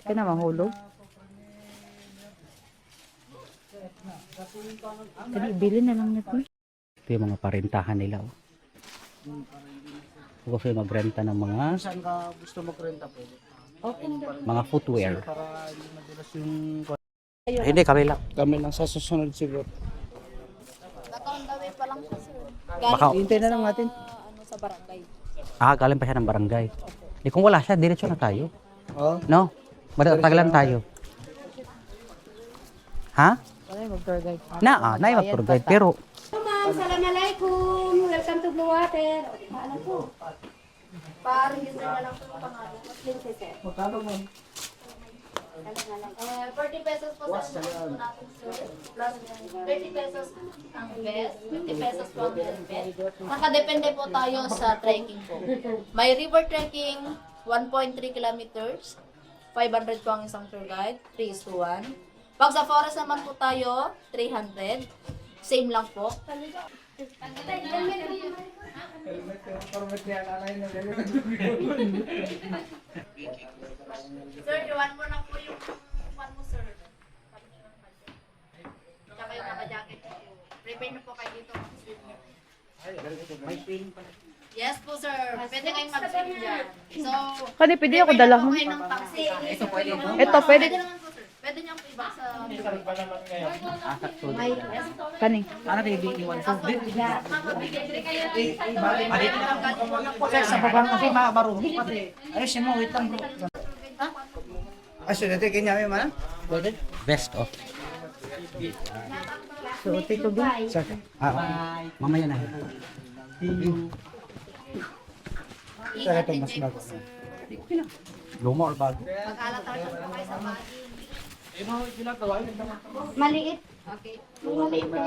Kaya na mahulog. Kaya ibili na lang natin. Ito yung mga parentahan nila. Oh. Kung gusto magrenta ng mga Saan ka gusto magrenta po? mga footwear. Para hindi madulas yung... Hindi, kami lang. Kami lang sa susunod siguro. Naka-on the way pa lang siya, sir. Baka, Hintay na lang natin. Sa barangay. galing pa siya ng barangay. Eh, kung wala siya, diretso na tayo. Oo. No? Matagalan tayo. Ha? Naay mag-tour guide. Pero, Ma'am, assalamualaikum. Welcome to Blue Water. Ano po? Parang user na lang po yung pangalan. Muslim si sir. Magkano mo? 40 pesos po sa natin, sir. Plus 30 pesos ang vest, 50 pesos po ang helmet. Nakadepende po tayo sa trekking po. May river trekking, 1.3 kilometers. 500 po ang isang tour guide, 3:1. Pag sa forest naman po tayo, 300. Same lang po. Sir, iwan mo na po yung one mo, sir. Tsaka yung naka-jacket po. Prepare na po kayo dito. Yes po, sir. Pwede kayong mag-swim dyan. So, kani pwede ako dalahon. prepare na po kayo ng taxi. Ito pwede po. Ito, pwede. Pwede naman po, sir. Pwede niyo po iba sa... Kani. Ano baby? Iwan ko. Sa baba kasi marunong kasi. Ayos mo, wait lang bro. Ay, so dito kanya may mana? Best of. So, take ko din. Mamaya na. Sa ito mas bago. Luma or bago? Mag-alatar na po kayo sa bagi. Maliit. Okay. Maliit po.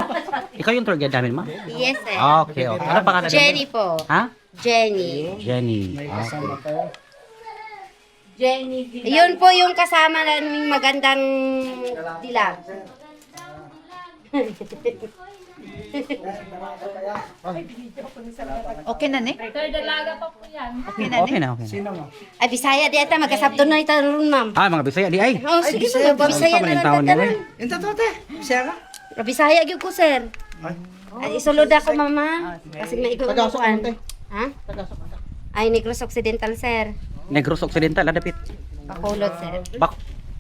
Ikaw yung tour guide namin, ma? Yes, sir. Okay, okay. Ano pangalan? Jenny po. Ha? Jenny. Jenny. May Okay. kasama tayo. Jenny. Yun po yung kasama naming magandang dilag. Okay na, ne? Sir, dalaga pa po yan. Okay na, okay na. Sino mo? Ay, Bisaya di ata. Magkasabdo na ito ron, ma'am. Mga Bisaya, di ay. Oh, sige po. Bisaya na lang taon tatanan. nila. Yung totoo te. Siya ka? Bisaya gyud ko, sir. Ay. Ay, isulod ako, mama. Kasi may ikaw Tagasok kuan. mo te. Ha? Tagasok mo te. Ay, Negros Occidental, sir. Negros Occidental, adapit. Bacolod, sir. Bak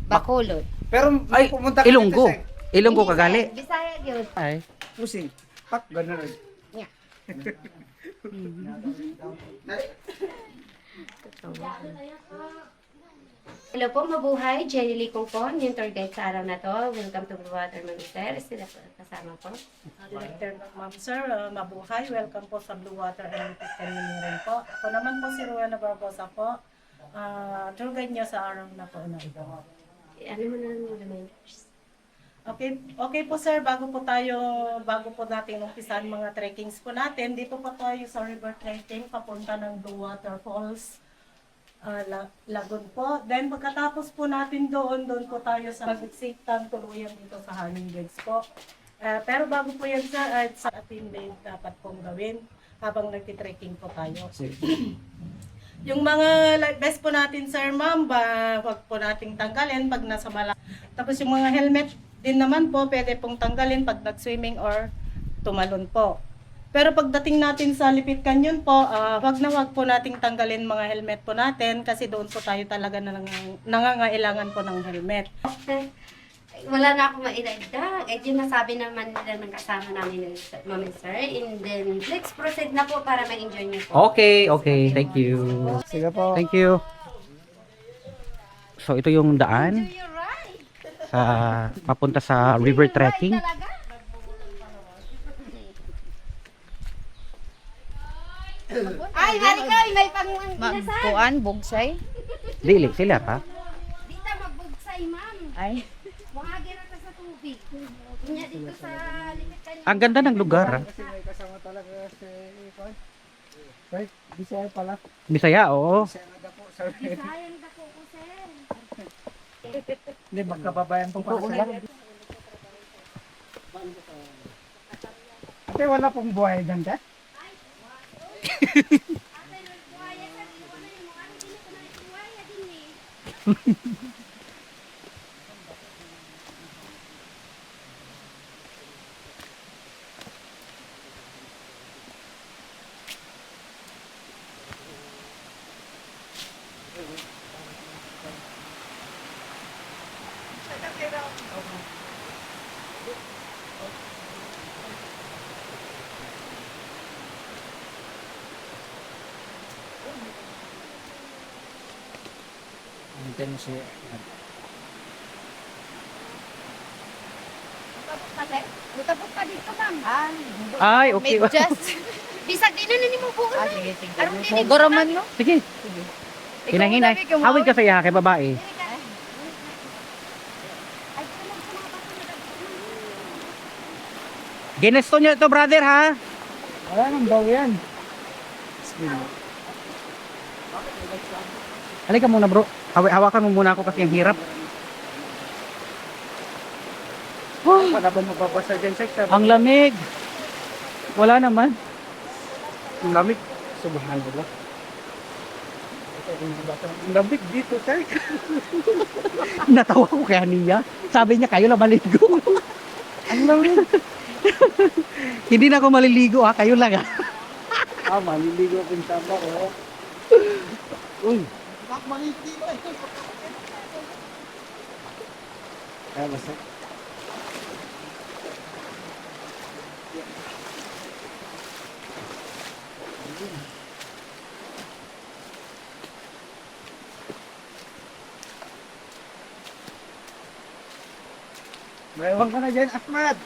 Bacolod. Pero ay, pumunta ka Ilonggo. dito Ilonggo kagali. Bisaya gyud. Ay. Pusing. Pak, gano'n rin. Yeah. Hello po, mabuhay. Jenny Lee Kongkon, yung tour guide sa araw na to. Welcome to Blue Water, Sir. Sila po kasama po. Director Ma'am Sir, mabuhay. Welcome po sa Blue Water Olympic Canyoneering po. Ako naman po si Rowena Barbosa po. Tour guide niyo sa araw na po na ito. Ano mo na yung reminders? Okay po sir, bago po natin umpisan mga trekkings po natin, dito po tayo sa river trekking papunta ng Blue Water Falls, Lagoon po. Then pagkatapos po natin doon po tayo sa magsiktang tuluyan dito sa Hanging Beds po. Pero bago po yan sir, sa atin din dapat pong gawin habang nagtitrekking po tayo. Yung mga life vest po natin sir ma'am, wag po nating tanggalin pag nasa malalim. Tapos yung mga helmet din naman po, pwede pong tanggalin pag nag-swimming or tumalon po. Pero pagdating natin sa Lipit Canyon po, wag po nating tanggalin mga helmet po natin kasi doon po tayo talaga nangangailangan po ng helmet. Wala na ako maidagdag. Eh, yung nasabi naman nila ng kasama namin, Ma'am Sir. And then, let's proceed na po para ma-enjoy niyo po. Okay, okay. Thank you. Sige po. Thank you. So, ito yung daan sa papunta sa river trekking. Ay, Marika, may pang-inasal. Kuan, bugsay. Dili, sila pa. Dita magbugsay, ma'am. Ay. Buhagi na ta sa tubig. Kunya dito sa Lipit Canyon. Ang ganda ng lugar. Ah. Kasi may kasama talaga si Ikoy. Right? Bisaya pala. Bisaya, oo. Bisaya na po. Sorry. Sayang dako ko, sir. Hindi, magkababayan po pala sila. Ate, wala pong buhay ganda? Antin mo siya. Butabot pa dito, ma'am. Ay, okay. Just, Bisag din na mo po. sige, sige. Aron kini Goroman, no? Sige. Hinahinay. Hawid ka saya kay babae. Ginesto niyo ito, brother, ha? Wala nang daw yan. Halika muna, bro. Hawakan mo muna ako kasi ang hirap. Wala ba mababasa dyan, Sek? Ang lamig. Wala naman. Ang lamig. Subhanallah. Ang lamig dito, Sek. Natawa ko kaya niya. Sabi niya, kayo lang maligo. Ang lamig. Hindi na ako maliligo, ha? Kayo lang, ha? Maliligo ko yung tama ko. Uy. Kaya basta. Mayroon ka na dyan, Ahmad.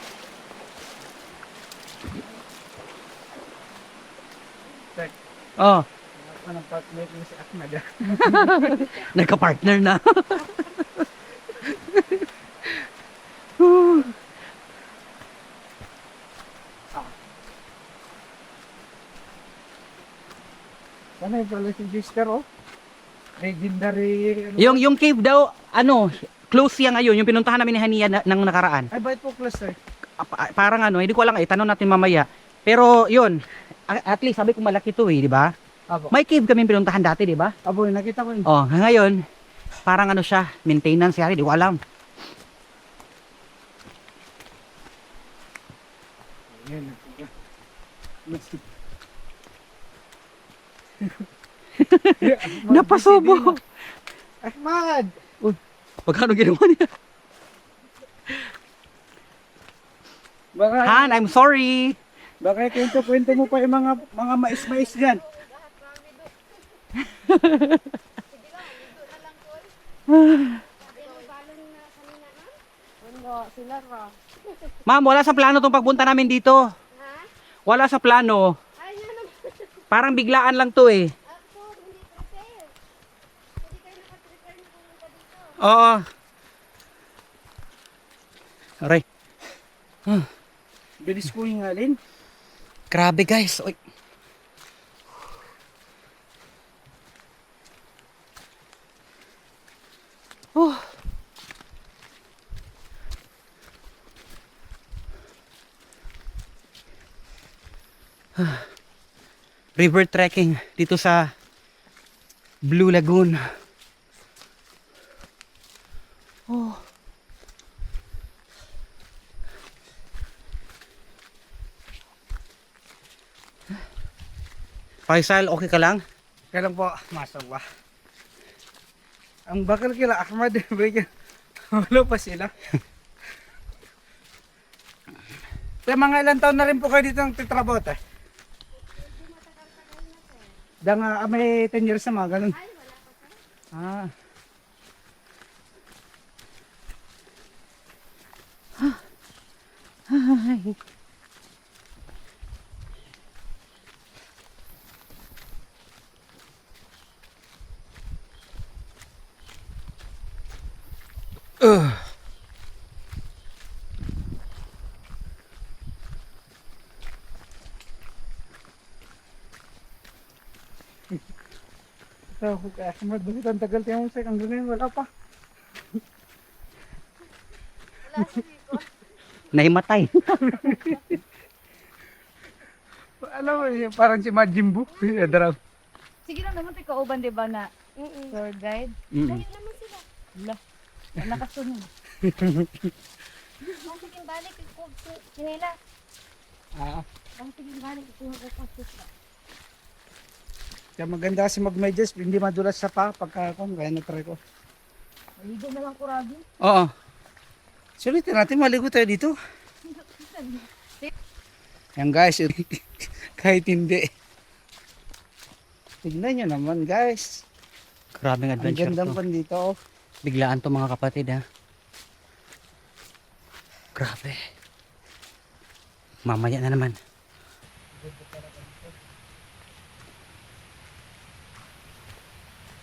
Oh, Anong partner mo si Ahmad? nagka-partner na. Ano yung pala si Jister, oh? Legendary. Ano? yung cave daw, close yan ngayon. Yung pinuntahan namin ni Hania nang nakaraan. Ay, bakit po cluster? Parang hindi ko alam, tanong natin mamaya. Pero yun, at least sabi ko malaki to di ba? Abo. May cave kami pinuntahan dati, di ba? Abo, nakita ko yun. Oh, ngayon, parang siya, maintenance yari, di ko alam. Yan. Napasubo. Ahmad! Pagkano ginawa niya? Baka, Han, I'm sorry. baka kwento mo pa yung mga mais-mais dyan. Ma'am, wala sa plano tong pagpunta namin dito. Wala sa plano. Parang biglaan lang to eh. Oo. Aray. Bilis ko hingalin. Grabe guys. Oy. Oh. River trekking dito sa Blue Lagoon. Oh. Faisal, okay ka lang? Kaya lang po, masawa. Ang bakal kila Ahmad, wala pa sila. Sa mga ilang taon na rin po kayo dito ng titrabaho tayo. May 10 years na mga ganun. Ah. Ay. So, kaya Ahmad, bakit ang tagal tayo sa hanggang ngayon, wala pa. Naimatay. Alam mo, parang si Majin Buu. Darab. Sige lang naman, ikaw uban, di ba, na tour guide? Mm. Layo naman sila. Nakasunod. Sige, balik ko nila. Ah, Sige, balik ko kaya maganda kasi mag-medyas, hindi madulas sa pagka kaya na-try ko. Maligo na lang kurado. Oo. Sulitin natin, maligo tayo dito. Yan guys, kahit hindi. Tignan nyo naman guys. Grabing Ang adventure gandang to. pan dito. Oh. Biglaan to mga kapatid ha. Grabe. Mamaya na naman.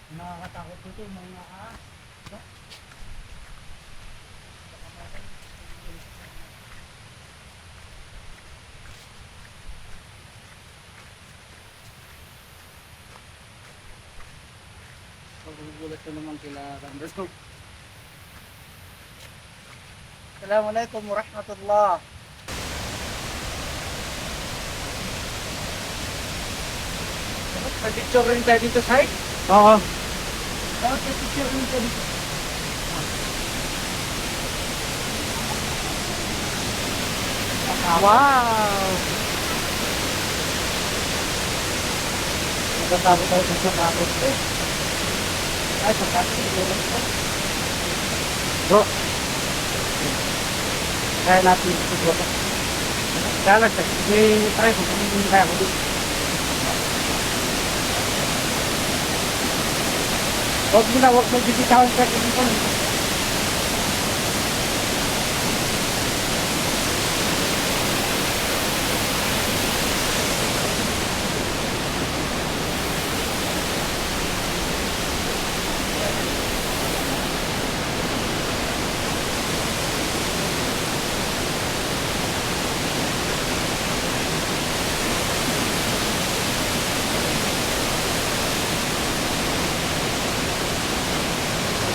Nakakatakot dito mga Paggugulat ko naman kila Randall. Assalamualaikum warahmatullah. Pag-picture rin tayo dito, side? Oo. Dapat pag-picture rin tayo dito. Wow! Nagkatago tayo sa sakapos eh. Ay, sakapos ito. Bro, Kaya natin ito dito. kaya lang, may try ko kung hindi kaya ko dito. Huwag mo bibitaw sa dito.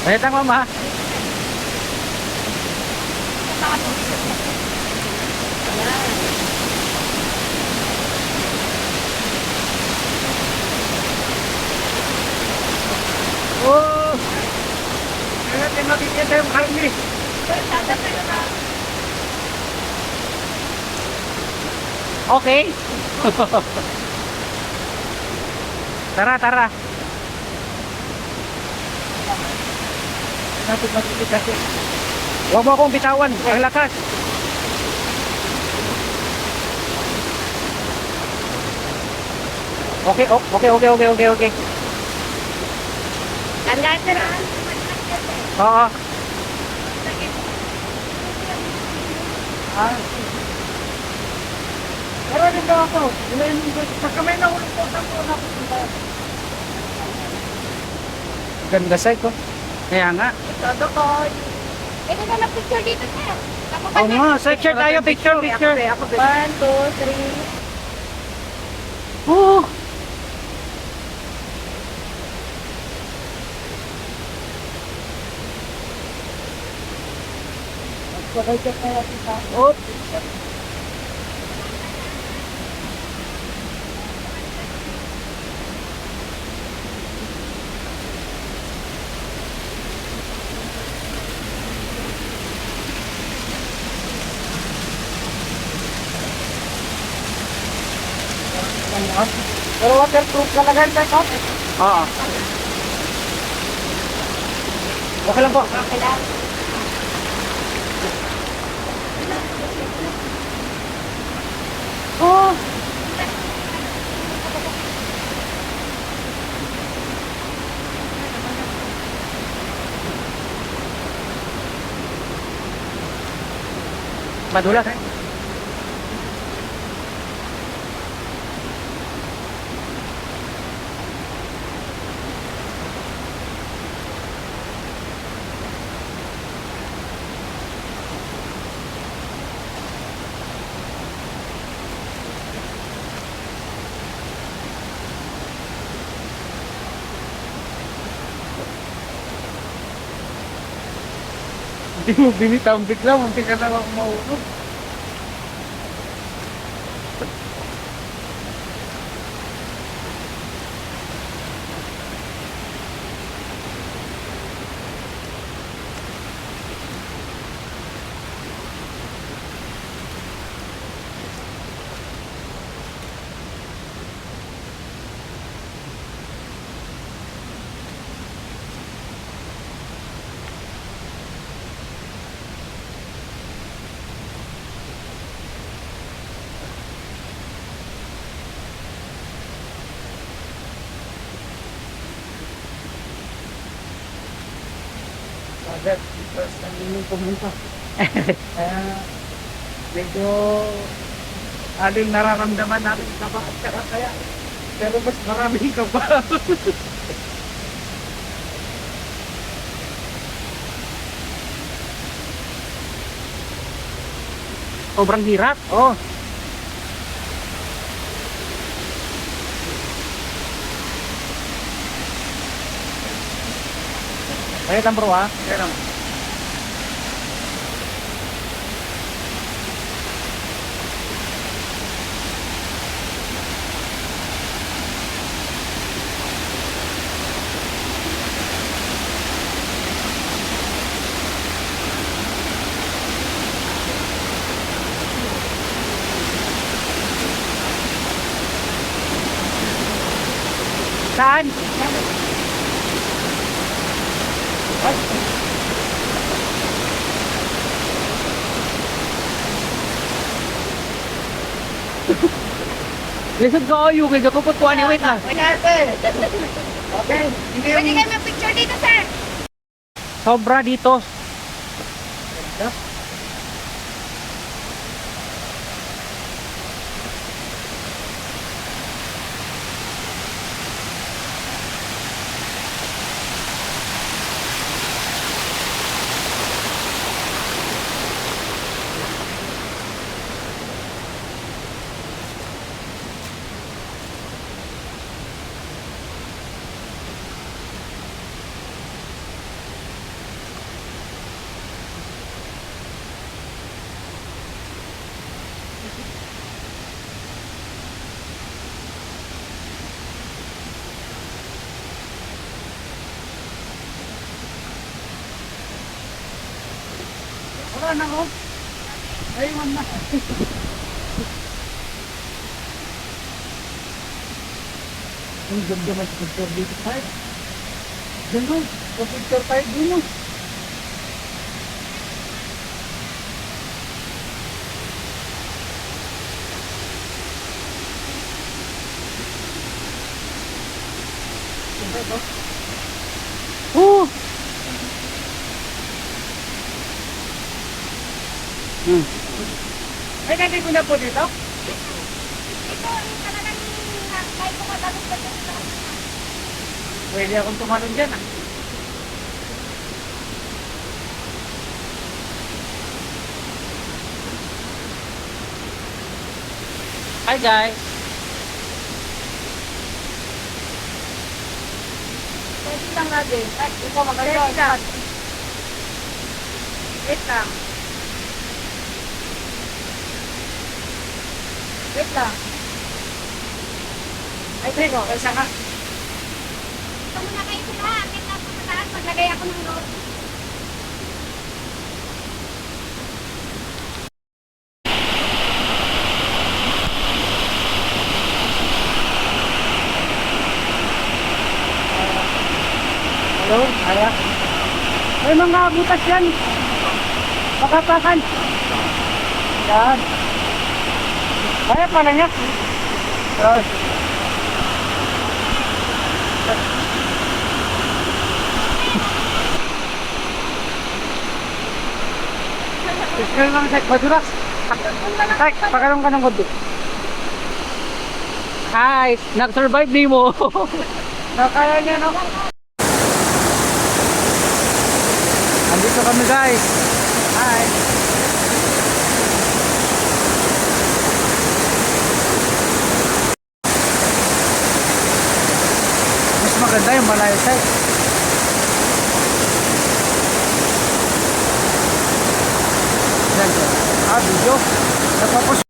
Wait lang mama. Oh! Kaya natin makikita yung karni. Okay. Tara, tara. Natin makikita siya. Huwag mo akong bitawan. Ang lakas. Okay, okay. Tandaan ka na. Oo. Ah. Pero din daw ako. Pagka may nahulog po, saan po napupunta? Ganda side ko. Kaya nga. Todo ko. Ito na lang picture dito, sir. Ako pa Oo nga, picture tayo, picture. 1, 2, 3. Oh. Pagkakita kaya kita. Oop. Pero waterproof talaga yung take-off. Oo. Okay lang po. Okay lang. Oh. Madulas eh. Hindi mo binitaw bigla, munti ka na maulog. agad. First time yung pumunta. Kaya medyo aling nararamdaman natin kaba at saka kaya. Pero mas maraming kaba. Sobrang hirap. Oh. Kaya lang bro ha. Kaya lang. Saan? Lisod ko yung kaya ko po ni wait lang. Okay. Hindi Pwede kayo mag-picture dito, sir. Sobra dito. Wala na ko. Ayun na. Ang ganda man sa picture dito tayo. Ganda. Sa picture tayo dito. Oh. Ay, kaya ko na po dito. Ito, yung talagang kahit ko matalong ka dito. Pwede akong tumalon dyan ah. Hi guys. Pwede lang natin. Ay, ikaw maganda. Wait lang. Wait lang. Wait lang. Ay, teko, kaysa ka. Ito muna kayo sila. Akin lang sa mataas. Maglagay ako ng load. Hello, kaya. May mga butas yan. Pakapakan. Yan. Kaya pala niya. Yes. Tignan lang sa madulas. Tay, pakalong ka ng kundi. Hi, nag-survive di mo. Nakaya niya, no? Andito kami guys. Hi. Mas maganda yung malayo side. Yan. Ah, video. Tapos